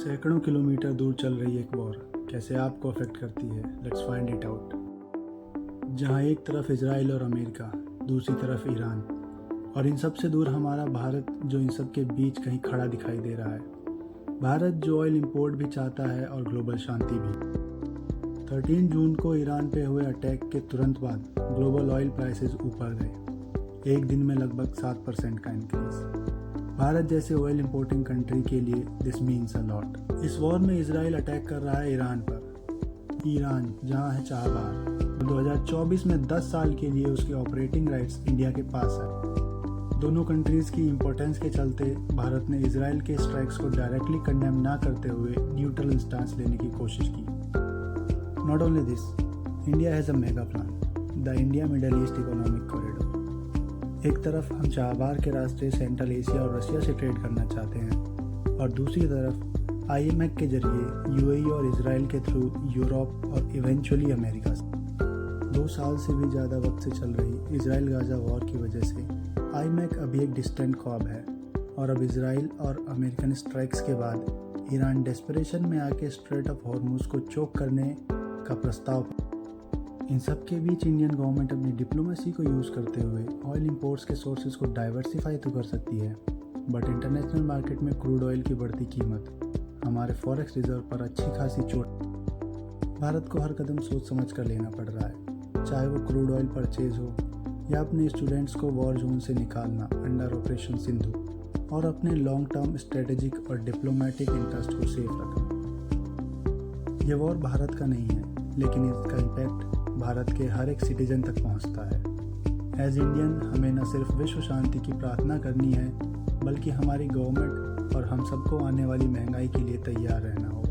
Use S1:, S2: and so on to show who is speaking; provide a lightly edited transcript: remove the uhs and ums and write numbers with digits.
S1: सैकड़ों किलोमीटर दूर चल रही एक वॉर कैसे आपको अफेक्ट करती है, लेट्स फाइंड इट आउट। जहां एक तरफ इजराइल और अमेरिका, दूसरी तरफ ईरान, और इन सब से दूर हमारा भारत जो इन सब के बीच कहीं खड़ा दिखाई दे रहा है। भारत जो ऑयल इंपोर्ट भी चाहता है और ग्लोबल शांति भी। 13 जून को ईरान पे हुए अटैक के तुरंत बाद ग्लोबल ऑयल प्राइसेस ऊपर गए, एक दिन में लगभग 7% का इंक्रीज। भारत जैसे ऑयल इंपोर्टिंग कंट्री के लिए दिस मीन्स अ लॉट। इस वॉर में इजराइल अटैक कर रहा है ईरान पर। ईरान जहां है चाहबार, 2024 में 10 साल के लिए उसके ऑपरेटिंग राइट्स इंडिया के पास है। दोनों कंट्रीज की इंपॉर्टेंस के चलते भारत ने इजराइल के स्ट्राइक्स को डायरेक्टली कंडेम ना करते हुए न्यूट्रल स्टांस लेने की कोशिश की। Not only this, India has a mega plan, the India middle east economic corridor. एक तरफ हम चाहबार के रास्ते सेंट्रल एशिया और रशिया से ट्रेड करना चाहते हैं, और दूसरी तरफ IMEC के जरिए UAE और इजराइल के थ्रू यूरोप और इवेंचुअली अमेरिका से। 2 साल से भी ज़्यादा वक्त से चल रही इजराइल गाजा वॉर की वजह से IMEC अभी एक डिस्टेंट ख्वाब है, और अब इजराइल और अमेरिकन स्ट्राइक्स के बाद ईरान डेस्परेशन में आके स्ट्रेट ऑफ हॉर्मुज को चोक करने का प्रस्ताव। इन सब के बीच इंडियन गवर्नमेंट अपनी डिप्लोमेसी को यूज़ करते हुए ऑयल इंपोर्ट्स के सोर्सेज को डाइवर्सिफाई तो कर सकती है, बट इंटरनेशनल मार्केट में क्रूड ऑयल की बढ़ती कीमत हमारे फॉरेक्स रिजर्व पर अच्छी खासी चोट। भारत को हर कदम सोच समझ कर लेना पड़ रहा है, चाहे वो क्रूड ऑयल परचेज हो या अपने स्टूडेंट्स को वॉर जोन से निकालना अंडर ऑपरेशन सिंधु, और अपने लॉन्ग टर्म स्ट्रेटेजिक और डिप्लोमेटिक इंटरेस्ट को सेफ रखना। ये वॉर भारत का नहीं है, लेकिन इसका इम्पैक्ट भारत के हर एक सिटीजन तक पहुंचता है। एज इंडियन हमें न सिर्फ विश्व शांति की प्रार्थना करनी है, बल्कि हमारी गवर्नमेंट और हम सबको आने वाली महंगाई के लिए तैयार रहना होगा।